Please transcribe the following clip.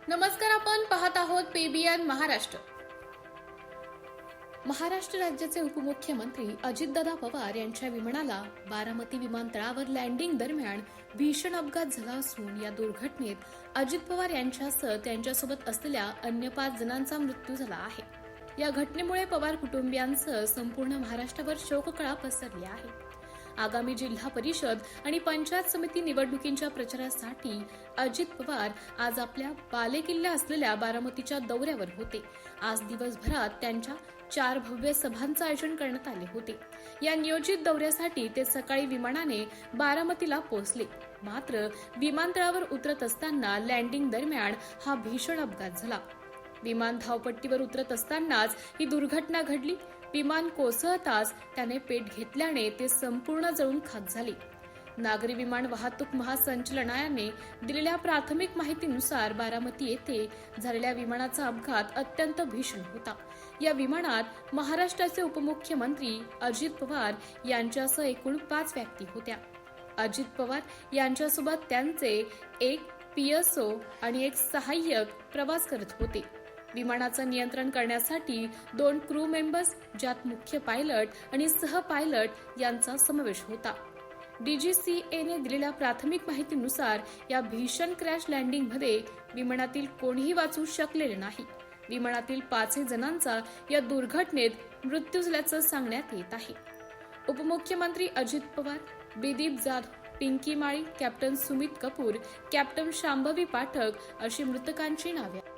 नमस्कार, आपण पाहत आहोत पीबीएन महाराष्ट्र. महाराष्ट्र राज्याचे उपमुख्यमंत्री अजितदादा पवार यांच्या विमानाला बारामती विमानतळावर लँडिंग दरम्यान भीषण अपघात झाला असून या दुर्घटनेत अजित पवार यांच्यासह त्यांच्यासोबत असलेल्या अन्य 5 जणांचा मृत्यू झाला आहे. या घटनेमुळे पवार कुटुंबियांसह संपूर्ण महाराष्ट्रावर शोककळा पसरली आहे. आगामी जिल्हा परिषद आणि पंचायत समिती निवडणुकींच्या प्रचारासाठी अजित पवार आज आपल्या बालेकिल्ला असलेल्या बारामतीच्या दौऱ्यावर होते. आज दिवसभरात त्यांच्या 4 भव्य सभांचं आयोजन करण्यात आले होते. या नियोजित दौऱ्यासाठी ते सकाळी विमानाने बारामतीला पोहोचले. मात्र विमानतळावर उतरत असताना लँडिंग दरम्यान हा भीषण अपघात झाला. विमान धावपट्टीवर उतरत असतानाच ही दुर्घटना घडली. विमान कोसळताच त्याने पेट घेतल्याने ते संपूर्ण जळून खाक झाले. नागरी विमान वाहतूक महासंचालनालयाने दिलेल्या प्राथमिक माहितीनुसार बारामती येथे झालेल्या विमानाचा अपघात अत्यंत भीषण होता. या विमानात महाराष्ट्राचे उपमुख्यमंत्री अजित पवार यांच्यासह एकूण 5 व्यक्ती होत्या. अजित पवार यांच्यासोबत त्यांचे एक पीएसओ आणि एक सहाय्यक प्रवास करत होते. विमानाचं नियंत्रण करण्यासाठी 2 क्रू मेंबर्स, ज्यात मुख्य पायलट आणि सह पायलट यांचा समावेश होता. डीजीसीएने दिलेल्या प्राथमिक माहितीनुसार या भीषण क्रॅश लँडिंगमध्ये विमानातील कोणीही वाचू शकलेले नाही. विमानातील 5 जणांचा या दुर्घटनेत मृत्यू झाल्याचं सांगण्यात येत आहे. उपमुख्यमंत्री अजित पवार, बिदीप जाधव, पिंकी माळी, कॅप्टन सुमित कपूर, कॅप्टन शांभवी पाठक अशी मृतकांची नावे.